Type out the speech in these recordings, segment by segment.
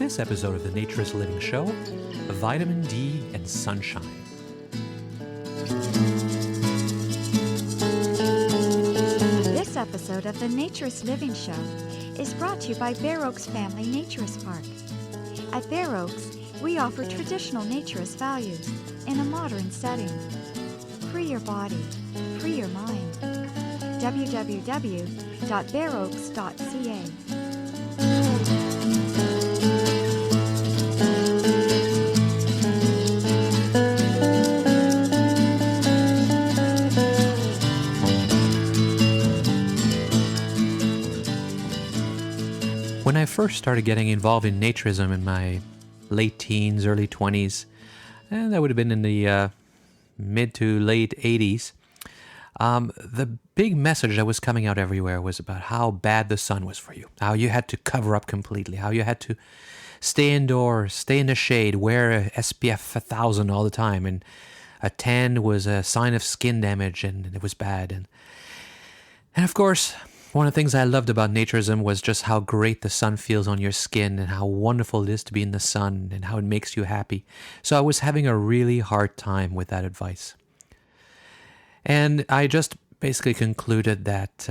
this episode of the Naturist Living Show, Vitamin D and Sunshine. This episode of the Naturist Living Show is brought to you by Bear Oaks Family Naturist Park. At Bear Oaks, we offer traditional naturist values in a modern setting. Free your body, free your mind. www.bearoaks.ca. When I first started getting involved in naturism in my late teens, early 20s, and that would have been in the mid to late 80s, the big message that was coming out everywhere was about how bad the sun was for you, how you had to cover up completely, how you had to stay indoors, stay in the shade, wear a SPF 1000 all the time, and a tan was a sign of skin damage, and it was bad. And of course, one of the things I loved about naturism was just how great the sun feels on your skin and how wonderful it is to be in the sun and how it makes you happy. So I was having a really hard time with that advice. And I just basically concluded that,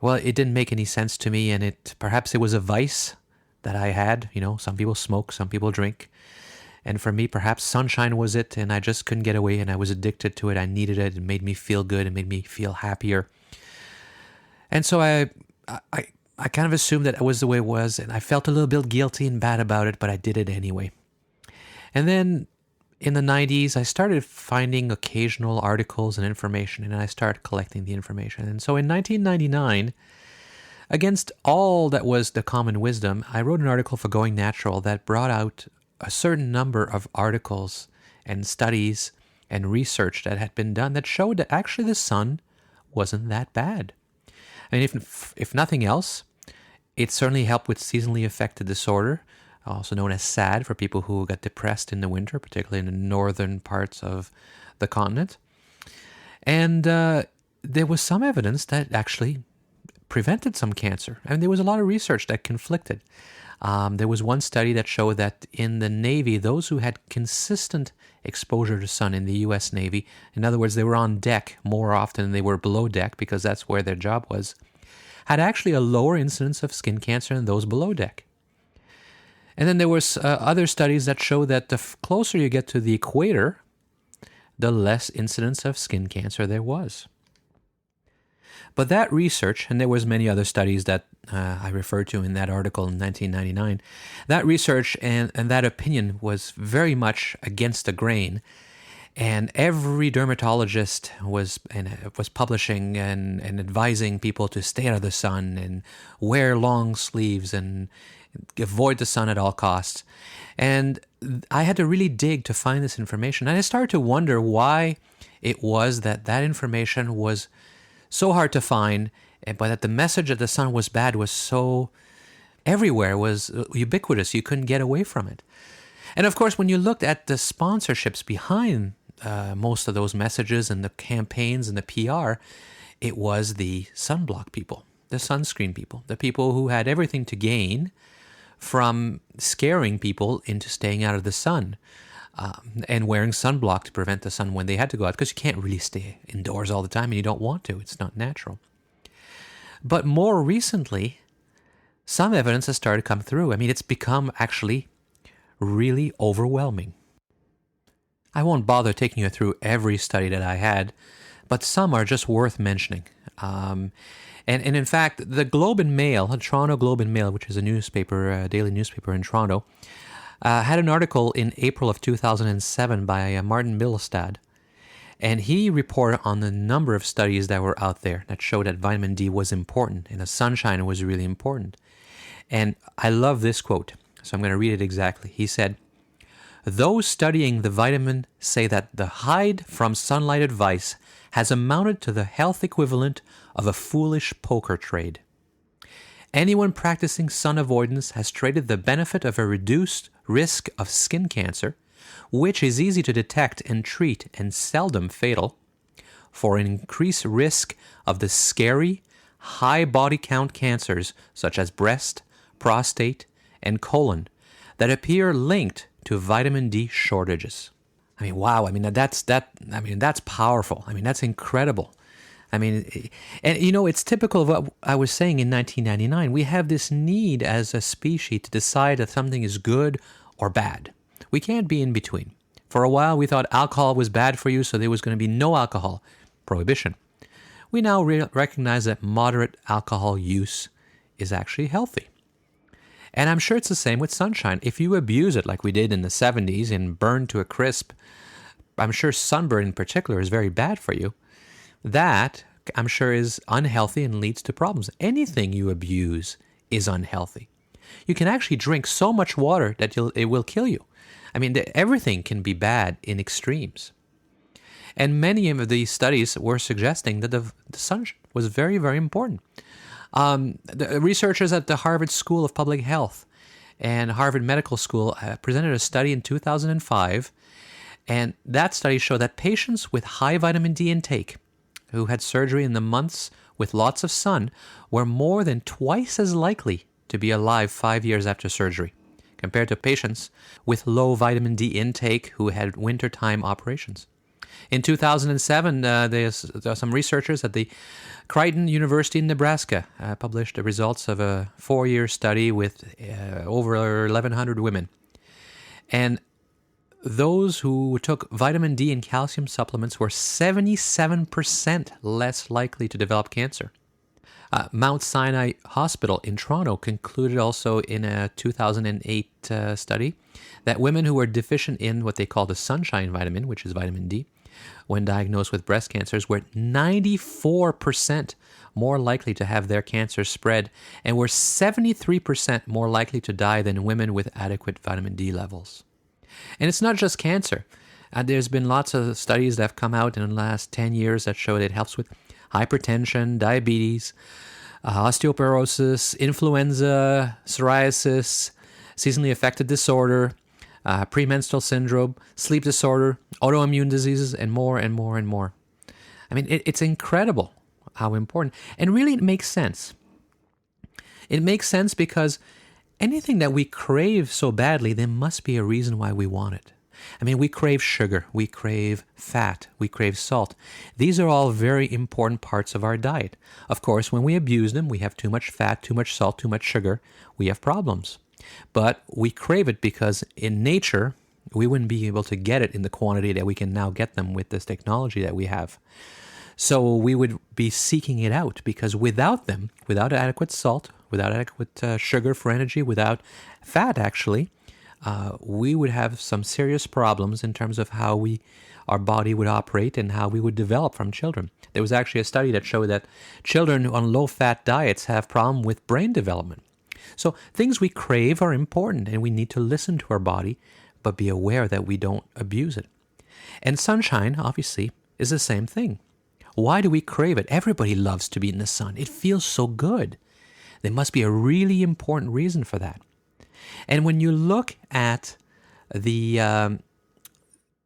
it didn't make any sense to me, and perhaps it was a vice that I had. You know, some people smoke, some people drink. And for me, perhaps sunshine was it, and I just couldn't get away, and I was addicted to it. I needed it. It made me feel good. It made me feel happier. And so I kind of assumed that it was the way it was, and I felt a little bit guilty and bad about it, but I did it anyway. And then in the 90s, I started finding occasional articles and information, and I started collecting the information. And so in 1999, against all that was the common wisdom, I wrote an article for Going Natural that brought out a certain number of articles and studies and research that had been done that showed that actually the sun wasn't that bad. I mean, if nothing else, it certainly helped with seasonally affected disorder, also known as S.A.D, for people who got depressed in the winter, particularly in the northern parts of the continent. And there was some evidence that actually prevented some cancer. I mean, there was a lot of research that conflicted. There was one study that showed that in the Navy, those who had consistent exposure to sun in the U.S. Navy, in other words, they were on deck more often than they were below deck because that's where their job was, had actually a lower incidence of skin cancer than those below deck. And then there was other studies that show that the closer you get to the equator, the less incidence of skin cancer there was. But that research, and there was many other studies that I referred to in that article in 1999, that research and that opinion was very much against the grain. And every dermatologist was publishing and advising people to stay out of the sun and wear long sleeves and avoid the sun at all costs. And I had to really dig to find this information. And I started to wonder why it was that information was so hard to find, but that the message that the sun was bad was so everywhere, was ubiquitous. You couldn't get away from it. And of course, when you looked at the sponsorships behind most of those messages and the campaigns and the PR, it was the sunblock people, the sunscreen people, the people who had everything to gain from scaring people into staying out of the sun. And wearing sunblock to prevent the sun when they had to go out, because you can't really stay indoors all the time and you don't want to. It's not natural. But more recently, some evidence has started to come through. I mean, it's become actually really overwhelming. I won't bother taking you through every study that I had, but some are just worth mentioning. And in fact, the Globe and Mail, the Toronto Globe and Mail, which is a newspaper, a daily newspaper in Toronto, had an article in April of 2007 by Martin Milstad, and he reported on the number of studies that were out there that showed that vitamin D was important and the sunshine was really important. And I love this quote, so I'm going to read it exactly. He said, "Those studying the vitamin say that the hide from sunlight advice has amounted to the health equivalent of a foolish poker trade. Anyone practicing sun avoidance has traded the benefit of a reduced risk of skin cancer, which is easy to detect and treat and seldom fatal, for an increased risk of the scary, high body count cancers such as breast, prostate, and colon that appear linked to vitamin D shortages. I mean, wow. I mean, that's powerful. I mean, that's incredible. I mean, and it's typical of what I was saying in 1999. We have this need as a species to decide if something is good or bad. We can't be in between. For a while, we thought alcohol was bad for you, so there was going to be no alcohol. Prohibition. We now recognize that moderate alcohol use is actually healthy. And I'm sure it's the same with sunshine. If you abuse it like we did in the 70s and burn to a crisp, I'm sure sunburn in particular is very bad for you. That, I'm sure, is unhealthy and leads to problems. Anything you abuse is unhealthy. You can actually drink so much water that it will kill you. I mean, everything can be bad in extremes. And many of these studies were suggesting that the sun was very, very important. The researchers at the Harvard School of Public Health and Harvard Medical School presented a study in 2005, and that study showed that patients with high vitamin D intake who had surgery in the months with lots of sun were more than twice as likely to be alive 5 years after surgery compared to patients with low vitamin D intake who had wintertime operations. In 2007, there's some researchers at the Creighton University in Nebraska published the results of a 4-year study with over 1,100 women. And those who took vitamin D and calcium supplements were 77% less likely to develop cancer. Mount Sinai Hospital in Toronto concluded also in a 2008 study that women who were deficient in what they call the sunshine vitamin, which is vitamin D, when diagnosed with breast cancers, were 94% more likely to have their cancer spread and were 73% more likely to die than women with adequate vitamin D levels. And it's not just cancer. There's been lots of studies that have come out in the last 10 years that show that it helps with hypertension, diabetes, osteoporosis, influenza, psoriasis, seasonally affective disorder, pre-menstrual syndrome, sleep disorder, autoimmune diseases, and more and more and more. I mean, it's incredible how important. And really, it makes sense. It makes sense because anything that we crave so badly, there must be a reason why we want it. I mean, we crave sugar, we crave fat, we crave salt. These are all very important parts of our diet. Of course, when we abuse them, we have too much fat, too much salt, too much sugar, we have problems. But we crave it because in nature, we wouldn't be able to get it in the quantity that we can now get them with this technology that we have. So we would be seeking it out because without them, without adequate salt, without adequate sugar for energy, without fat actually, we would have some serious problems in terms of how our body would operate and how we would develop from children. There was actually a study that showed that children on low-fat diets have problem with brain development. So things we crave are important and we need to listen to our body, but be aware that we don't abuse it. And sunshine, obviously, is the same thing. Why do we crave it? Everybody loves to be in the sun. It feels so good. There must be a really important reason for that. And when you look at the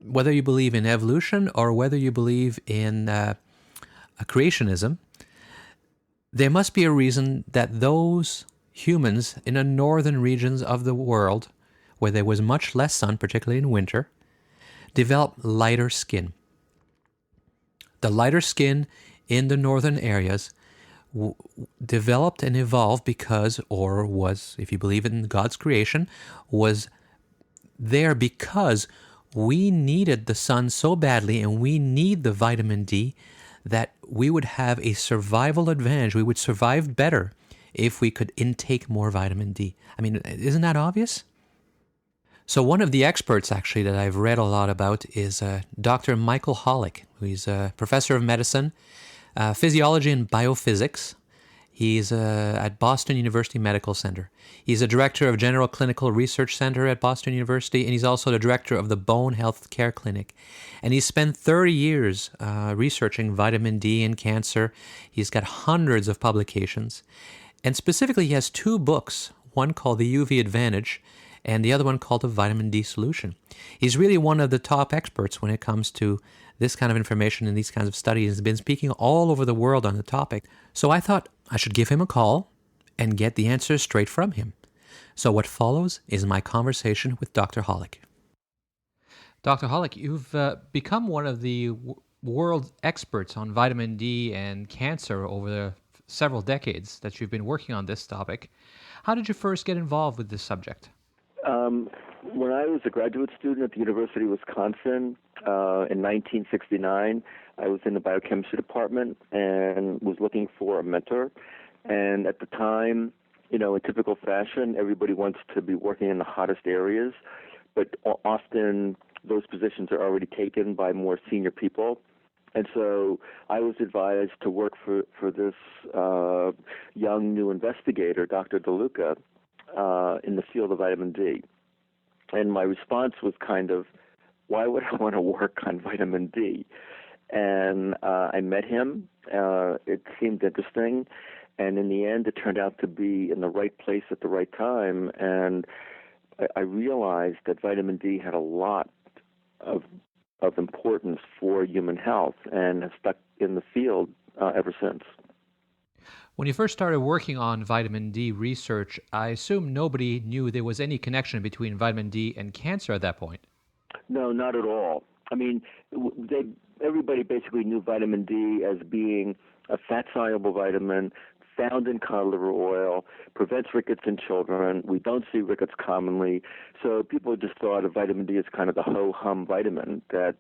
whether you believe in evolution or whether you believe in creationism, there must be a reason that those humans in the northern regions of the world, where there was much less sun, particularly in winter, developed lighter skin. The lighter skin in the northern areas developed and evolved because, or was, if you believe in God's creation, was there because we needed the sun so badly and we need the vitamin D that we would have a survival advantage. We would survive better if we could intake more vitamin D. I mean, isn't that obvious? So one of the experts actually that I've read a lot about is Dr. Michael Holick, who is a professor of medicine, physiology and biophysics. He's at Boston University Medical Center. He's a director of General Clinical Research Center at Boston University, and he's also the director of the Bone Health Care Clinic. And he's spent 30 years researching vitamin D and cancer. He's got hundreds of publications. And specifically, he has 2 books, one called The UV Advantage, and the other one called The Vitamin D Solution. He's really one of the top experts when it comes to this kind of information and these kinds of studies. He's been speaking all over the world on the topic. So I thought I should give him a call and get the answers straight from him. So what follows is my conversation with Dr. Holick. Dr. Holick, you've become one of the world experts on vitamin D and cancer over the several decades that you've been working on this topic. How did you first get involved with this subject? When I was a graduate student at the University of Wisconsin in 1969, I was in the biochemistry department and was looking for a mentor. And at the time, in typical fashion, everybody wants to be working in the hottest areas, but often those positions are already taken by more senior people. And so I was advised to work for this young new investigator, Dr. DeLuca, in the field of vitamin D. And my response was kind of, why would I want to work on vitamin D? And I met him. It seemed interesting. And in the end, it turned out to be in the right place at the right time. And I realized that vitamin D had a lot of importance for human health and have stuck in the field ever since. When you first started working on vitamin D research, I assume nobody knew there was any connection between vitamin D and cancer at that point. No, not at all. I mean, everybody basically knew vitamin D as being a fat-soluble vitamin found in cod liver oil, prevents rickets in children. We don't see rickets commonly. So people just thought of vitamin D as kind of the ho-hum vitamin that,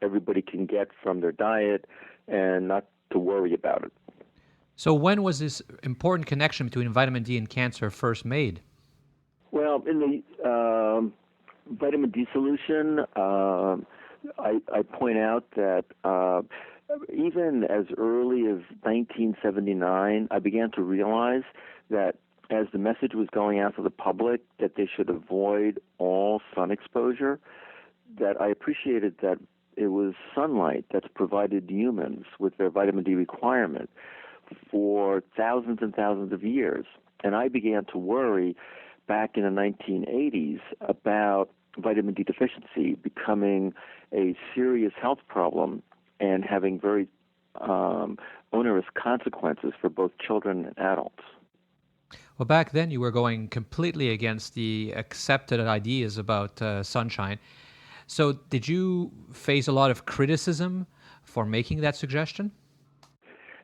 everybody can get from their diet and not to worry about it. So when was this important connection between vitamin D and cancer first made? Well, in the vitamin D solution, I point out that even as early as 1979, I began to realize that as the message was going out to the public that they should avoid all sun exposure, that I appreciated that it was sunlight that's provided humans with their vitamin D requirement for thousands and thousands of years. And I began to worry back in the 1980s about vitamin D deficiency becoming a serious health problem and having very onerous consequences for both children and adults. Well, back then you were going completely against the accepted ideas about sunshine. So did you face a lot of criticism for making that suggestion?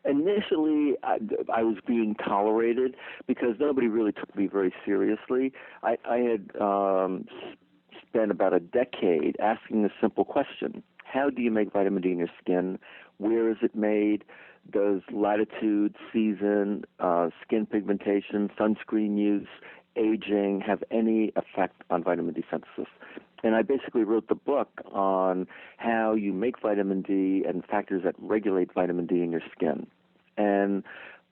Initially, I was being tolerated because nobody really took me very seriously. I had spent about a decade asking the simple question: how do you make vitamin D in your skin? Where is it made? Does latitude, season, skin pigmentation, sunscreen use, aging have any effect on vitamin D synthesis? And I basically wrote the book on how you make vitamin D and factors that regulate vitamin D in your skin. And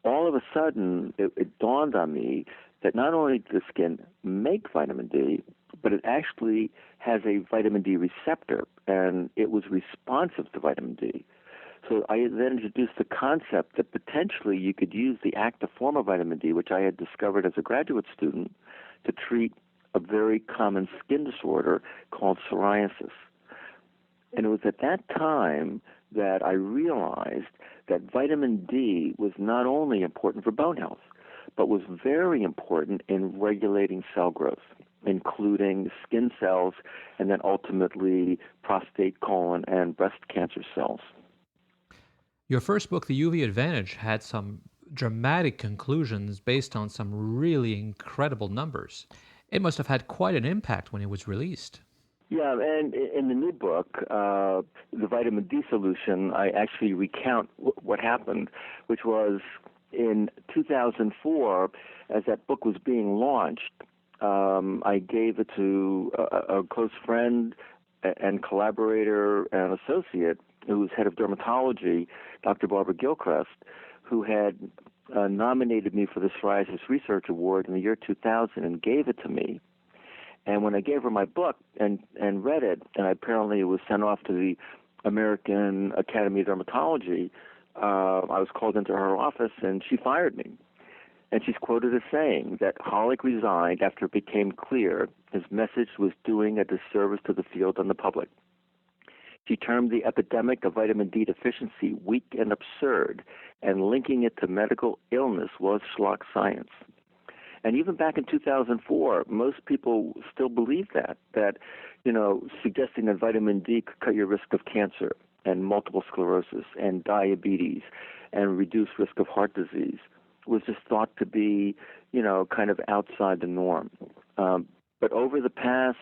all of a sudden, it dawned on me that not only does the skin make vitamin D, but it actually has a vitamin D receptor, and it was responsive to vitamin D. So I then introduced the concept that potentially you could use the active form of vitamin D, which I had discovered as a graduate student, to treat a very common skin disorder called psoriasis. And it was at that time that I realized that vitamin D was not only important for bone health, but was very important in regulating cell growth, including skin cells and then ultimately prostate, colon, and breast cancer cells. Your first book, The UV Advantage, had some dramatic conclusions based on some really incredible numbers. It must have had quite an impact when it was released. Yeah, and in the new book, the vitamin D solution, I actually recount what happened, which was in 2004, as that book was being launched, I gave it to a close friend and collaborator and associate who was head of dermatology, Dr. Barbara Gilchrist, who had nominated me for the Psoriasis Research Award in the year 2000 and gave it to me. And when I gave her my book and read it, and apparently it was sent off to the American Academy of Dermatology, I was called into her office and she fired me. And she's quoted as saying that Holick resigned after it became clear his message was doing a disservice to the field and the public. She termed the epidemic of vitamin D deficiency weak and absurd, and linking it to medical illness was schlock science. And even back in 2004, most people still believe that, suggesting that vitamin D could cut your risk of cancer and multiple sclerosis and diabetes and reduce risk of heart disease was just thought to be, kind of outside the norm. But over the past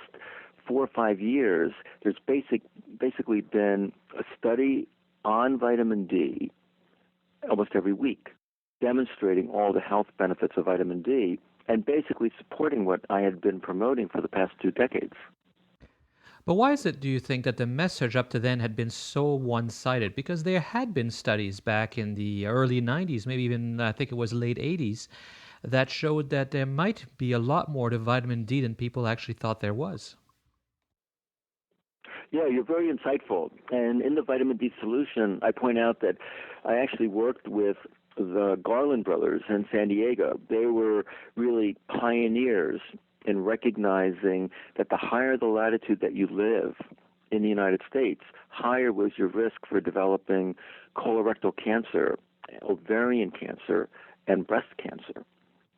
4 or 5 years, there's basically been a study on vitamin D almost every week, demonstrating all the health benefits of vitamin D and basically supporting what I had been promoting for the past 2 decades. But why is it, do you think, that the message up to then had been so one-sided? Because there had been studies back in the early 90s, maybe even I think it was late 80s, that showed that there might be a lot more to vitamin D than people actually thought there was. Yeah, you're very insightful. And in the vitamin D solution, I point out that I actually worked with the Garland brothers in San Diego. They were really pioneers in recognizing that the higher the latitude that you live in the United States, higher was your risk for developing colorectal cancer, ovarian cancer, and breast cancer.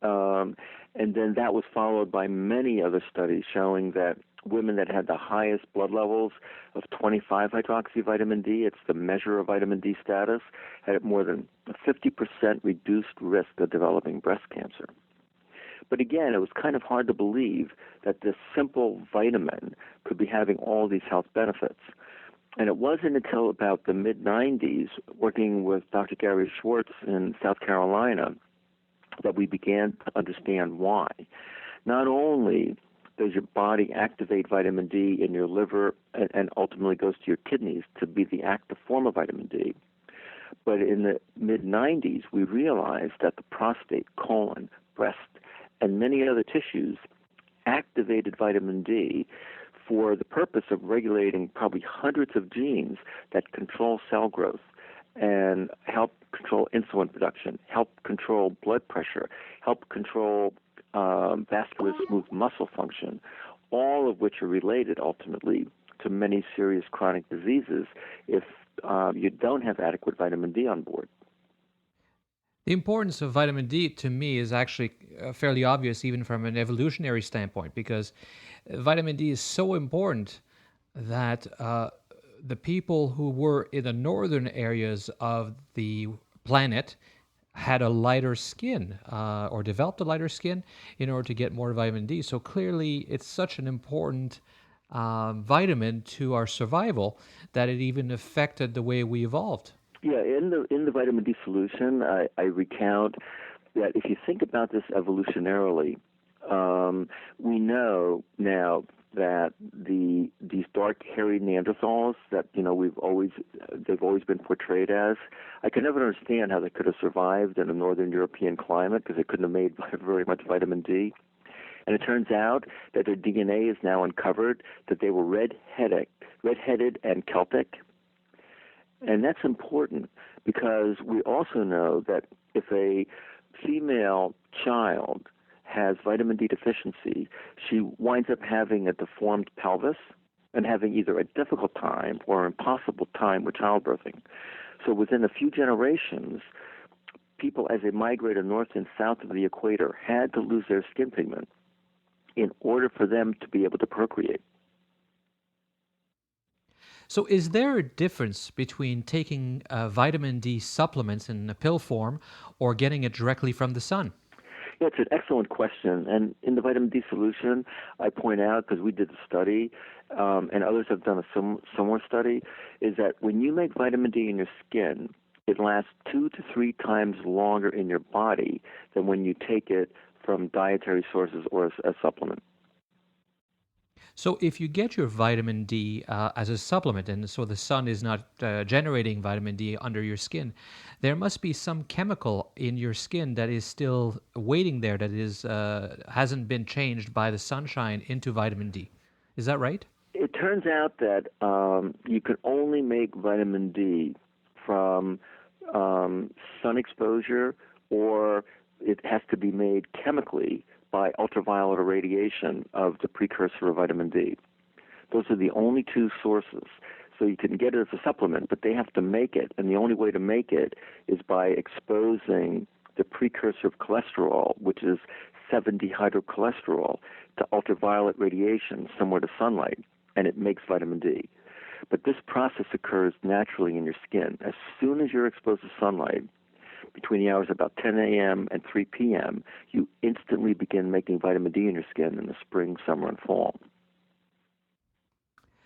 And then that was followed by many other studies showing that women that had the highest blood levels of 25-hydroxyvitamin D, it's the measure of vitamin D status, had more than a 50% reduced risk of developing breast cancer. But again, it was kind of hard to believe that this simple vitamin could be having all these health benefits. And it wasn't until about the mid-90s, working with Dr. Gary Schwartz in South Carolina, that we began to understand why. Not only does your body activate vitamin D in your liver and ultimately goes to your kidneys to be the active form of vitamin D, but in the mid-90s, we realized that the prostate, colon, breast, and many other tissues activated vitamin D for the purpose of regulating probably hundreds of genes that control cell growth and help control insulin production, help control blood pressure, help control vascular smooth muscle function, all of which are related ultimately to many serious chronic diseases if you don't have adequate vitamin D on board. The importance of vitamin D to me is actually fairly obvious even from an evolutionary standpoint, because vitamin D is so important that the people who were in the northern areas of the planet had a lighter skin or developed a lighter skin in order to get more vitamin D. So clearly it's such an important vitamin to our survival that it even affected the way we evolved. Yeah, in the vitamin D solution, I recount that if you think about this evolutionarily, we know now that these dark hairy Neanderthals that they've always been portrayed as, I could never understand how they could have survived in a northern European climate because they couldn't have made very much vitamin D. And it turns out that their DNA is now uncovered that they were red-headed and Celtic. And that's important because we also know that if a female child has vitamin D deficiency, she winds up having a deformed pelvis and having either a difficult time or an impossible time with childbirthing. So within a few generations, people as they migrated north and south of the equator had to lose their skin pigment in order for them to be able to procreate. So is there a difference between taking vitamin D supplements in a pill form or getting it directly from the sun? Yeah, it's an excellent question. And in the vitamin D solution, I point out, because we did the study, and others have done a similar study, is that when you make vitamin D in your skin, it lasts 2 to 3 times longer in your body than when you take it from dietary sources or as a supplement. So if you get your vitamin D as a supplement, and so the sun is not generating vitamin D under your skin, there must be some chemical in your skin that is still waiting there, that is hasn't been changed by the sunshine into vitamin D. Is that right? It turns out that you can only make vitamin D from sun exposure, or it has to be made chemically by ultraviolet irradiation of the precursor of vitamin D. Those are the only 2 sources. So you can get it as a supplement, but they have to make it, and the only way to make it is by exposing the precursor of cholesterol, which is 7-dehydrocholesterol, to ultraviolet radiation, similar to sunlight, and it makes vitamin D. But this process occurs naturally in your skin. As soon as you're exposed to sunlight, between the hours of about 10 a.m. and 3 p.m., you instantly begin making vitamin D in your skin in the spring, summer, and fall.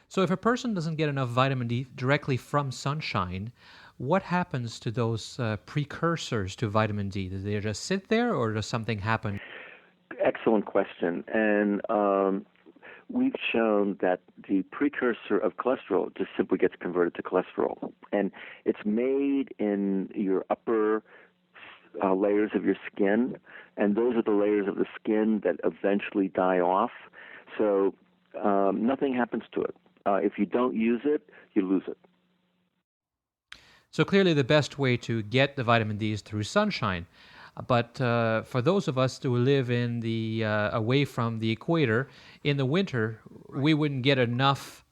So if a person doesn't get enough vitamin D directly from sunshine, what happens to those precursors to vitamin D? Do they just sit there, or does something happen? Excellent question. And we've shown that the precursor of cholesterol just simply gets converted to cholesterol. And it's made in your upper layers of your skin, and those are the layers of the skin that eventually die off. So nothing happens to it. If you don't use it, you lose it. So clearly the best way to get the vitamin D is through sunshine. But for those of us who live in the away from the equator, in the winter, we wouldn't get enough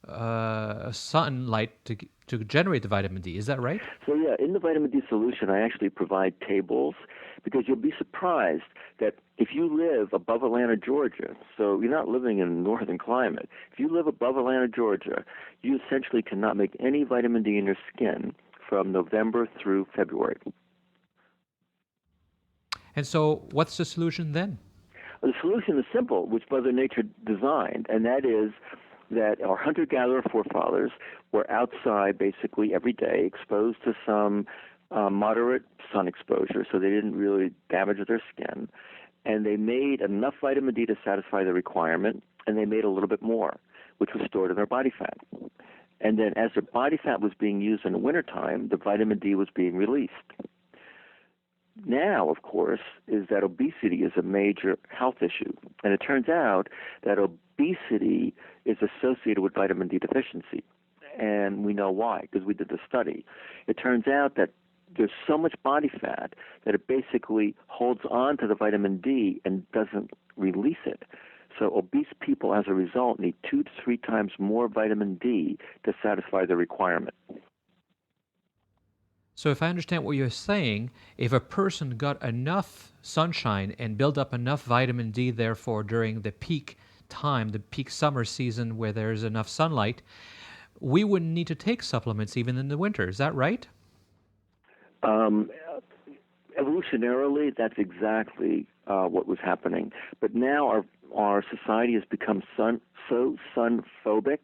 sunlight to generate the vitamin D. Is that right? So yeah, in the vitamin D solution, I actually provide tables, because you'll be surprised that if you live above Atlanta, Georgia, so you're not living in northern climate, if you live above Atlanta, Georgia, you essentially cannot make any vitamin D in your skin from November through February. And so what's the solution then? The solution is simple, which Mother Nature designed, and that is that our hunter-gatherer forefathers were outside basically every day, exposed to some moderate sun exposure, so they didn't really damage their skin, and they made enough vitamin D to satisfy the requirement, and they made a little bit more, which was stored in their body fat. And then as their body fat was being used in the wintertime, the vitamin D was being released. Now, of course, is that obesity is a major health issue. And it turns out that obesity is associated with vitamin D deficiency. And we know why, because we did the study. It turns out that there's so much body fat that it basically holds on to the vitamin D and doesn't release it. So obese people, as a result, need 2 to 3 times more vitamin D to satisfy the requirement. So if I understand what you're saying, if a person got enough sunshine and built up enough vitamin D, therefore, during the peak time, the peak summer season where there's enough sunlight, we wouldn't need to take supplements even in the winter. Is that right? Evolutionarily, that's exactly what was happening. But now our society has become so sun-phobic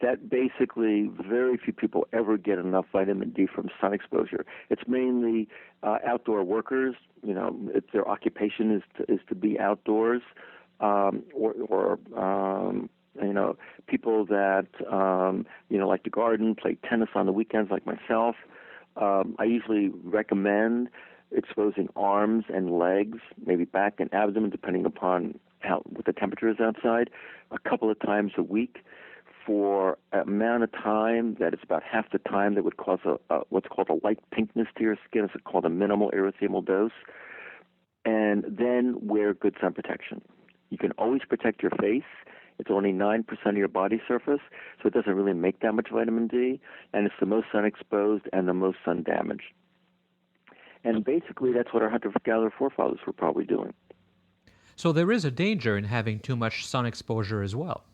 that basically very few people ever get enough vitamin D from sun exposure. It's mainly outdoor workers. You know, their occupation is to be outdoors, or you know, people that like to garden, play tennis on the weekends, like myself. I usually recommend exposing arms and legs, maybe back and abdomen, depending upon what the temperature is outside, a couple of times a week, for an amount of time that it's about half the time that would cause what's called a light pinkness to your skin. It's called a minimal erythemal dose. And then wear good sun protection. You can always protect your face. It's only 9% of your body surface, so it doesn't really make that much vitamin D, and it's the most sun exposed and the most sun damaged. And basically that's what our hunter-gatherer forefathers were probably doing. So there is a danger in having too much sun exposure as well.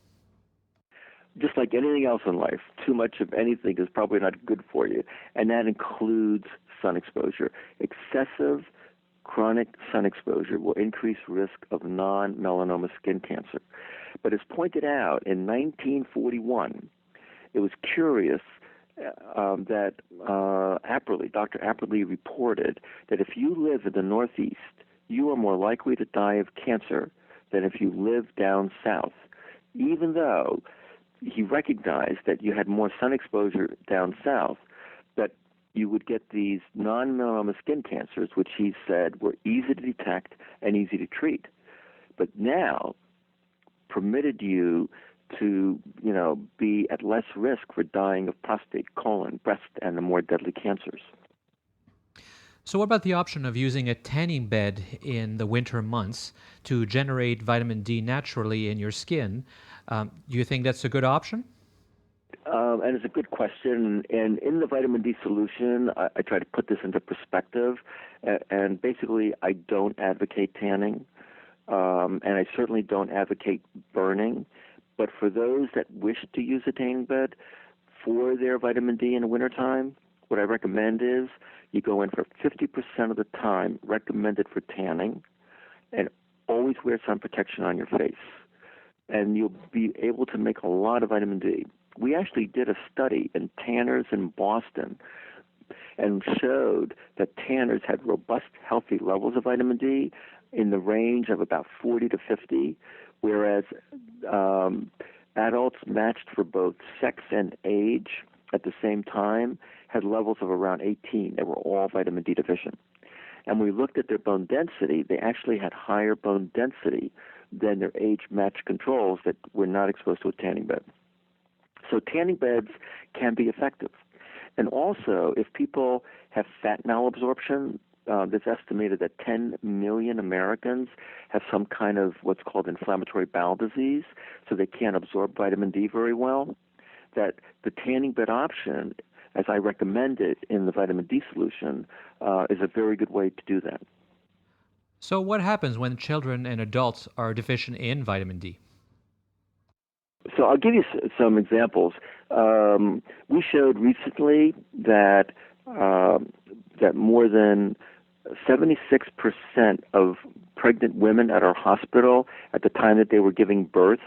Just like anything else in life, too much of anything is probably not good for you, and that includes sun exposure. Excessive chronic sun exposure will increase risk of non-melanoma skin cancer. But as pointed out in 1941, it was curious that Dr. Apperly reported that if you live in the Northeast, you are more likely to die of cancer than if you live down south, even though he recognized that you had more sun exposure down south, that you would get these non-melanoma skin cancers, which he said were easy to detect and easy to treat. But now permitted you to, be at less risk for dying of prostate, colon, breast, and the more deadly cancers. So what about the option of using a tanning bed in the winter months to generate vitamin D naturally in your skin? Do you think that's a good option? And it's a good question. And in the vitamin D solution, I try to put this into perspective. And basically, I don't advocate tanning, and I certainly don't advocate burning. But for those that wish to use a tanning bed for their vitamin D in the wintertime, what I recommend is you go in for 50% of the time recommended for tanning, and always wear sun protection on your face. And you'll be able to make a lot of vitamin D. We actually did a study in tanners in Boston and showed that tanners had robust, healthy levels of vitamin D in the range of about 40 to 50, whereas adults matched for both sex and age at the same time had levels of around 18. They were all vitamin D deficient. And we looked at their bone density. They actually had higher bone density than their age-matched controls that were not exposed to a tanning bed. So tanning beds can be effective. And also, if people have fat malabsorption, it's estimated that 10 million Americans have some kind of what's called inflammatory bowel disease, so they can't absorb vitamin D very well, that the tanning bed option, as I recommend it in the vitamin D solution, is a very good way to do that. So what happens when children and adults are deficient in vitamin D? So I'll give you some examples. We showed recently that that more than 76% of pregnant women at our hospital at the time that they were giving birth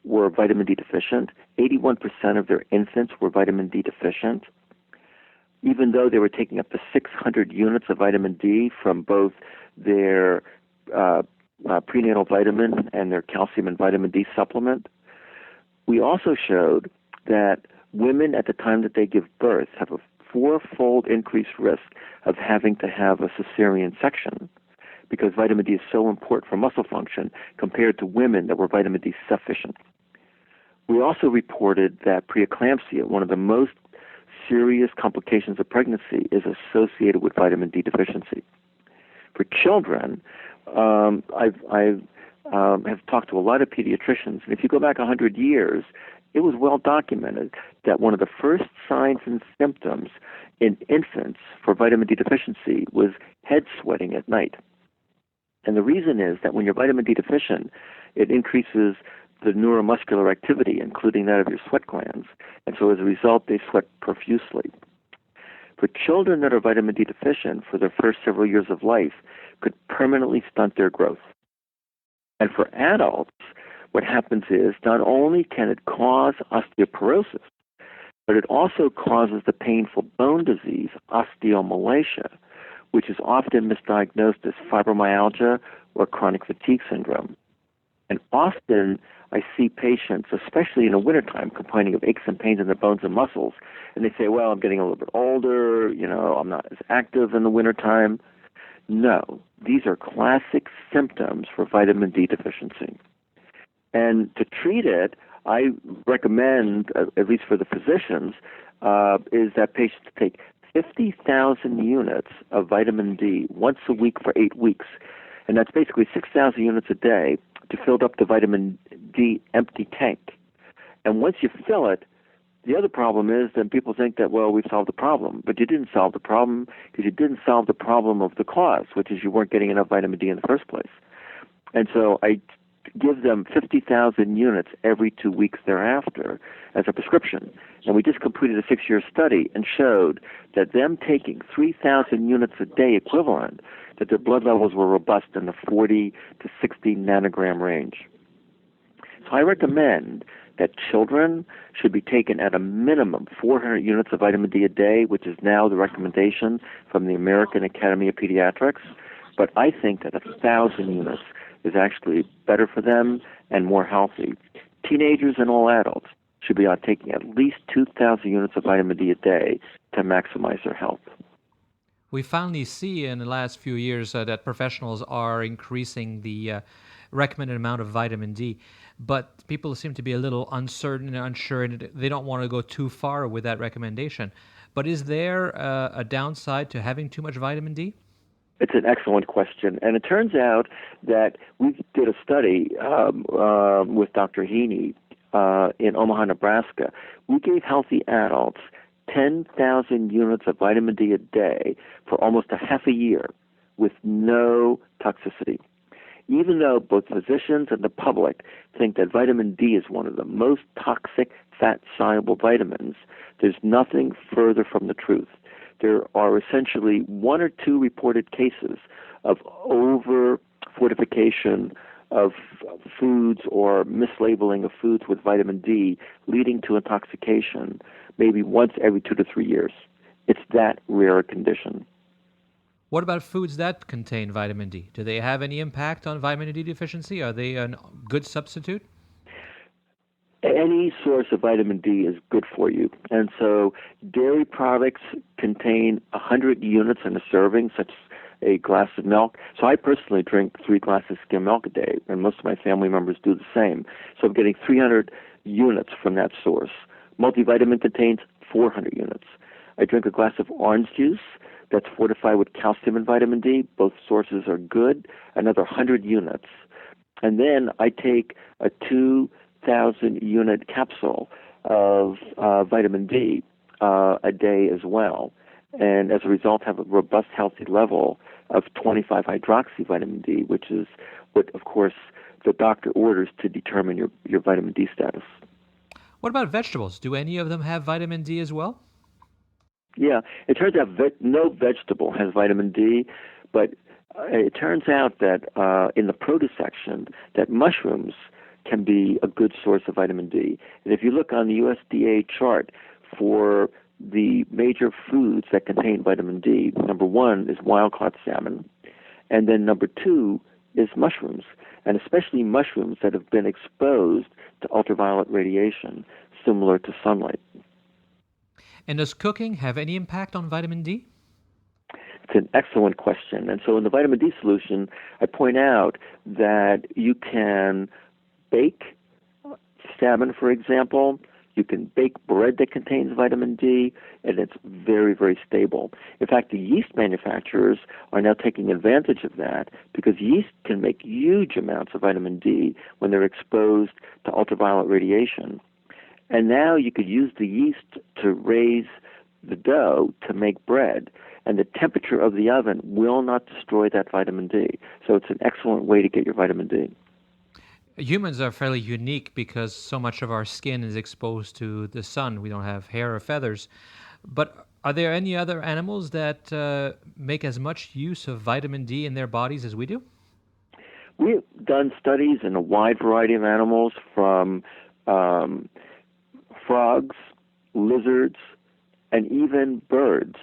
were vitamin D deficient. 81% of their infants were vitamin D deficient, even though they were taking up to 600 units of vitamin D from both their prenatal vitamin and their calcium and vitamin D supplement. We also showed that women at the time that they give birth have a four-fold increased risk of having to have a cesarean section because vitamin D is so important for muscle function compared to women that were vitamin D sufficient. We also reported that preeclampsia, one of the most serious complications of pregnancy, is associated with vitamin D deficiency. For children, have talked to a lot of pediatricians, and if you go back 100 years, it was well documented that one of the first signs and symptoms in infants for vitamin D deficiency was head sweating at night. And the reason is that when you're vitamin D deficient, it increases the neuromuscular activity, including that of your sweat glands, and so as a result, they sweat profusely. For children that are vitamin D deficient for their first several years of life, could permanently stunt their growth. And for adults, what happens is not only can it cause osteoporosis, but it also causes the painful bone disease, osteomalacia, which is often misdiagnosed as fibromyalgia or chronic fatigue syndrome. And often I see patients, especially in the wintertime, complaining of aches and pains in their bones and muscles, and they say, well, I'm getting a little bit older, I'm not as active in the wintertime. No, these are classic symptoms for vitamin D deficiency. And to treat it, I recommend, at least for the physicians, is that patients take 50,000 units of vitamin D once a week for 8 weeks. And that's basically 6,000 units a day to fill up the vitamin D empty tank. And once you fill it, the other problem is that people think that, well, we've solved the problem. But you didn't solve the problem because you didn't solve the problem of the cause, which is you weren't getting enough vitamin D in the first place. And so I give them 50,000 units every 2 weeks thereafter as a prescription. And we just completed a 6-year study and showed that them taking 3,000 units a day equivalent, that their blood levels were robust in the 40 to 60 nanogram range. So I recommend that children should be taken at a minimum 400 units of vitamin D a day, which is now the recommendation from the American Academy of Pediatrics. But I think that 1,000 units is actually better for them and more healthy. Teenagers and all adults should be taking at least 2,000 units of vitamin D a day to maximize their health. We finally see in the last few years that professionals are increasing the recommended amount of vitamin D, but people seem to be a little uncertain and unsure, and they don't want to go too far with that recommendation. But is there a downside to having too much vitamin D? It's an excellent question, and it turns out that we did a study with Dr. Heaney in Omaha, Nebraska, we gave healthy adults 10,000 units of vitamin D a day for almost a half a year with no toxicity. Even though both physicians and the public think that vitamin D is one of the most toxic fat-soluble vitamins, there's nothing further from the truth. There are essentially one or two reported cases of over-fortification of foods or mislabeling of foods with vitamin D leading to intoxication maybe once every 2 to 3 years. It's that rare a condition. What about foods that contain vitamin D? Do they have any impact on vitamin D deficiency? Are they a good substitute? Any source of vitamin D is good for you. And so dairy products contain 100 units in a serving, such as a glass of milk. So I personally drink 3 glasses of skim milk a day, and most of my family members do the same. So I'm getting 300 units from that source. Multivitamin contains 400 units. I drink a glass of orange juice that's fortified with calcium and vitamin D. Both sources are good, another 100 units. And then I take a 2,000 unit capsule of vitamin D a day as well. And as a result, have a robust, healthy level of 25 hydroxy vitamin D, which is what, of course, the doctor orders to determine your vitamin D status. What about vegetables? Do any of them have vitamin D as well? Yeah, it turns out no vegetable has vitamin D, but it turns out that in the produce section, that mushrooms can be a good source of vitamin D. And if you look on the USDA chart for the major foods that contain vitamin D, number 1 is wild-caught salmon, and then number 2 is mushrooms, and especially mushrooms that have been exposed to ultraviolet radiation, similar to sunlight. And does cooking have any impact on vitamin D? It's an excellent question. And so in the vitamin D solution, I point out that you can bake salmon, for example. You can bake bread that contains vitamin D, and it's very, very stable. In fact, the yeast manufacturers are now taking advantage of that because yeast can make huge amounts of vitamin D when they're exposed to ultraviolet radiation. And now you could use the yeast to raise the dough to make bread, and the temperature of the oven will not destroy that vitamin D. So it's an excellent way to get your vitamin D. Humans are fairly unique because so much of our skin is exposed to the sun. We don't have hair or feathers. But are there any other animals that make as much use of vitamin D in their bodies as we do? We've done studies in a wide variety of animals, from frogs, lizards, and even birds.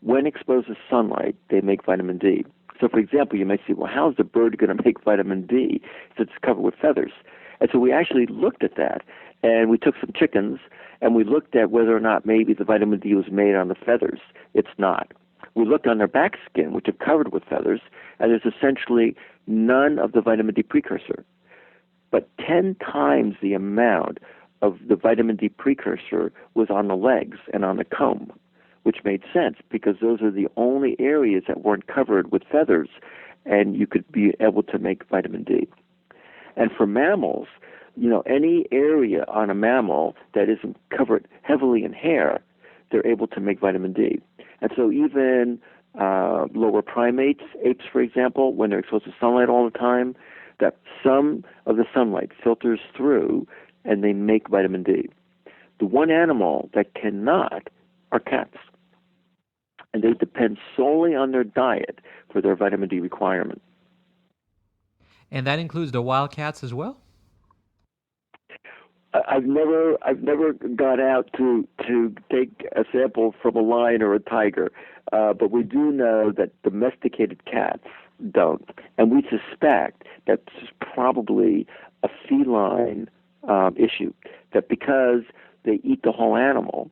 When exposed to sunlight, they make vitamin D. So, for example, you may say, well, how's the bird going to make vitamin D if it's covered with feathers? And so we actually looked at that, and we took some chickens, and we looked at whether or not maybe the vitamin D was made on the feathers. It's not. We looked on their back skin, which are covered with feathers, and there's essentially none of the vitamin D precursor. But 10 times the amount of the vitamin D precursor was on the legs and on the comb, which made sense because those are the only areas that weren't covered with feathers, and you could be able to make vitamin D. And for mammals, any area on a mammal that isn't covered heavily in hair, they're able to make vitamin D. And so even lower primates, apes, for example, when they're exposed to sunlight all the time, that some of the sunlight filters through and they make vitamin D. The one animal that cannot are cats. And they depend solely on their diet for their vitamin D requirement. And that includes the wild cats as well? I've never gone out to take a sample from a lion or a tiger, but we do know that domesticated cats don't, and we suspect that's probably a feline issue. That because they eat the whole animal,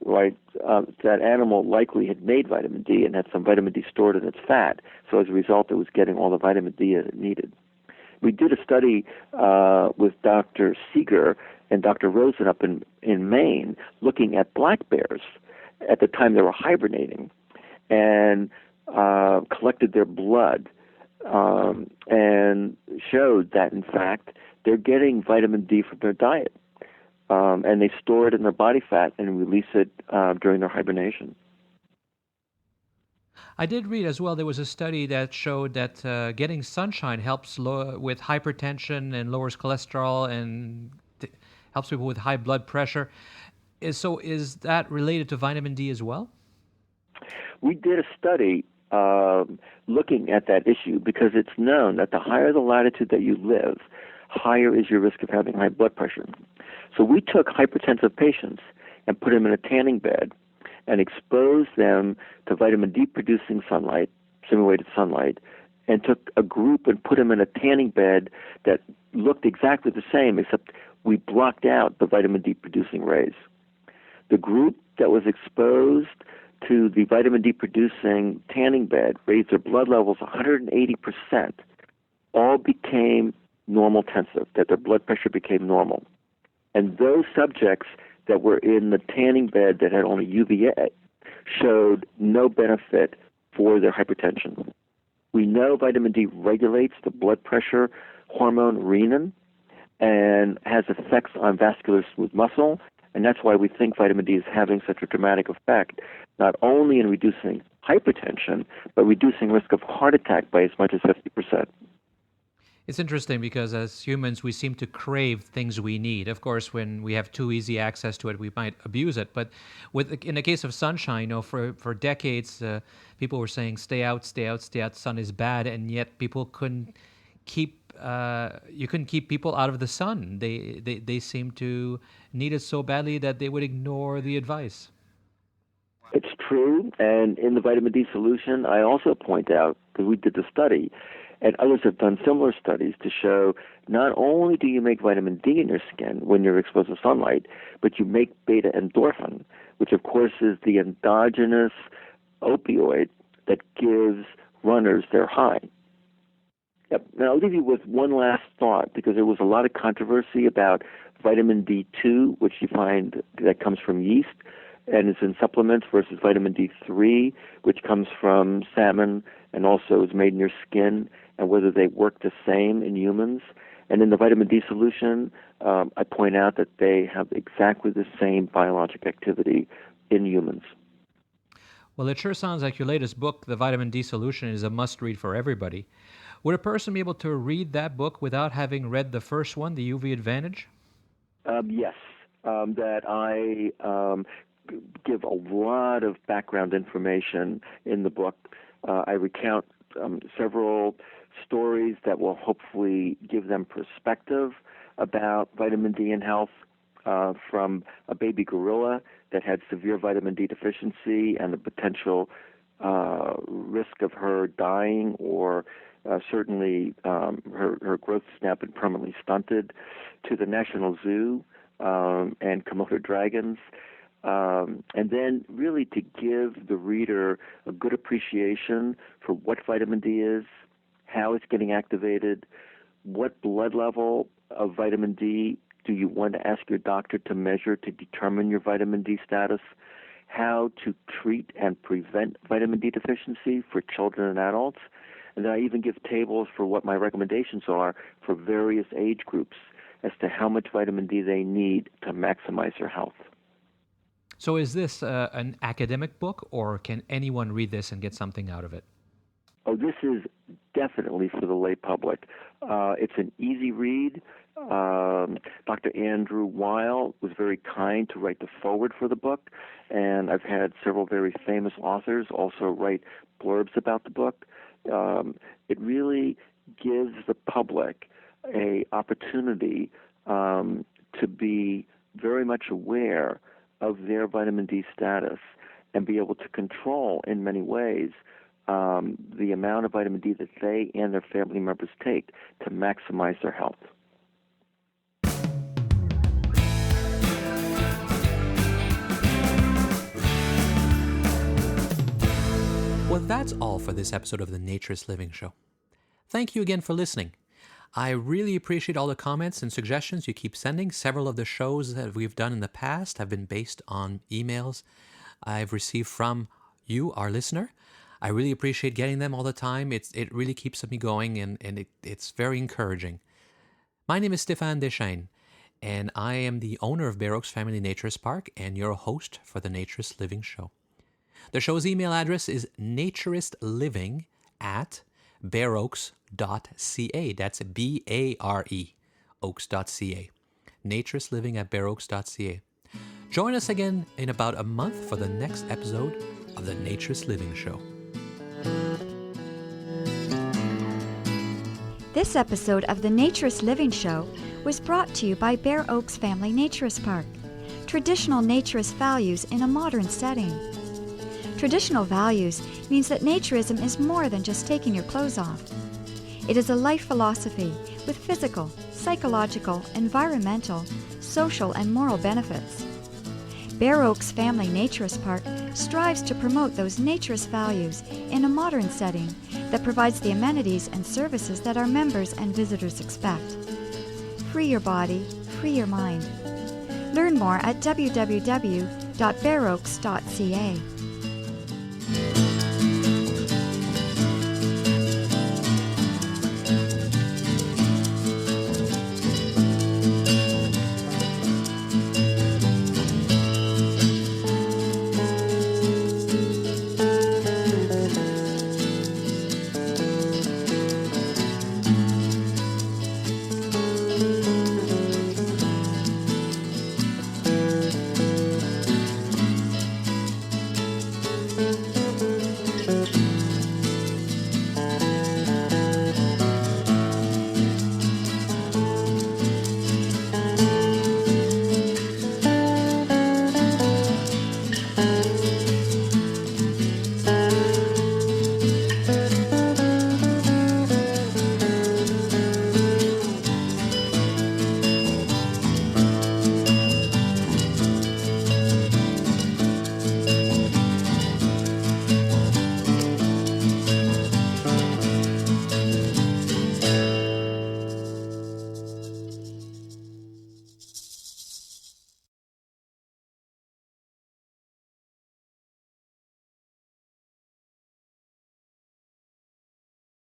right? That animal likely had made vitamin D and had some vitamin D stored in its fat, so as a result, it was getting all the vitamin D that it needed. We did a study with Dr. Seeger and Dr. Rosen up in Maine looking at black bears at the time they were hibernating and collected their blood and showed that, in fact, they're getting vitamin D from their diet. and they store it in their body fat and release it during their hibernation. I did read as well, there was a study that showed that getting sunshine helps with hypertension and lowers cholesterol and helps people with high blood pressure. Is that related to vitamin D as well? We did a study looking at that issue because it's known that the higher the latitude that you live, higher is your risk of having high blood pressure. So we took hypertensive patients and put them in a tanning bed and exposed them to vitamin D-producing sunlight, simulated sunlight, and took a group and put them in a tanning bed that looked exactly the same, except we blocked out the vitamin D-producing rays. The group that was exposed to the vitamin D-producing tanning bed raised their blood levels 180%, all became normal tensive, that their blood pressure became normal. And those subjects that were in the tanning bed that had only UVA showed no benefit for their hypertension. We know vitamin D regulates the blood pressure hormone renin and has effects on vascular smooth muscle, and that's why we think vitamin D is having such a dramatic effect, not only in reducing hypertension, but reducing risk of heart attack by as much as 50%. It's interesting because as humans, we seem to crave things we need. Of course, when we have too easy access to it, we might abuse it. But in the case of sunshine, for decades, people were saying, stay out, stay out, stay out, sun is bad. And yet people couldn't keep people out of the sun. They seem to need it so badly that they would ignore the advice. It's true. And in the vitamin D solution, I also point out, because we did the study, and others have done similar studies to show not only do you make vitamin D in your skin when you're exposed to sunlight, but you make beta endorphin, which of course is the endogenous opioid that gives runners their high. Yep. Now I'll leave you with one last thought, because there was a lot of controversy about vitamin D2, which you find that comes from yeast and is in supplements, versus vitamin D3, which comes from salmon and also is made in your skin, and whether they work the same in humans. And in the vitamin D solution, I point out that they have exactly the same biologic activity in humans. Well, it sure sounds like your latest book, The Vitamin D Solution, is a must-read for everybody. Would a person be able to read that book without having read the first one, The UV Advantage? Yes, that I give a lot of background information in the book. I recount several stories that will hopefully give them perspective about vitamin D and health, from a baby gorilla that had severe vitamin D deficiency and the potential risk of her dying, or certainly her growth has now been permanently stunted, to the National Zoo and Komodo dragons. And then really to give the reader a good appreciation for what vitamin D is, how it's getting activated, what blood level of vitamin D do you want to ask your doctor to measure to determine your vitamin D status, how to treat and prevent vitamin D deficiency for children and adults, and then I even give tables for what my recommendations are for various age groups as to how much vitamin D they need to maximize their health. So is this an academic book, or can anyone read this and get something out of it? Oh, this is definitely for the lay public. It's an easy read. Dr. Andrew Weil was very kind to write the foreword for the book, and I've had several very famous authors also write blurbs about the book. It really gives the public an opportunity to be very much aware of their vitamin D status and be able to control in many ways the amount of vitamin D that they and their family members take to maximize their health. Well, that's all for this episode of the Naturist Living Show. Thank you again for listening. I really appreciate all the comments and suggestions you keep sending. Several of the shows that we've done in the past have been based on emails I've received from you, our listener. I really appreciate getting them all the time. It really keeps me going, and it's very encouraging. My name is Stéphane Deschênes, and I am the owner of Bear Oaks Family Naturist Park and your host for the Naturist Living Show. The show's email address is naturistliving@bareoaks.ca. That's B-A-R-E, oaks.ca. naturistliving@bareoaks.ca. Join us again in about a month for the next episode of the Naturist Living Show. This episode of the Naturist Living Show was brought to you by Bear Oaks Family Naturist Park. Traditional naturist values in a modern setting. Traditional values means that naturism is more than just taking your clothes off. It is a life philosophy with physical, psychological, environmental, social, and moral benefits. Bear Oaks Family Naturist Park strives to promote those naturist values in a modern setting that provides the amenities and services that our members and visitors expect. Free your body, free your mind. Learn more at www.bareoaks.ca.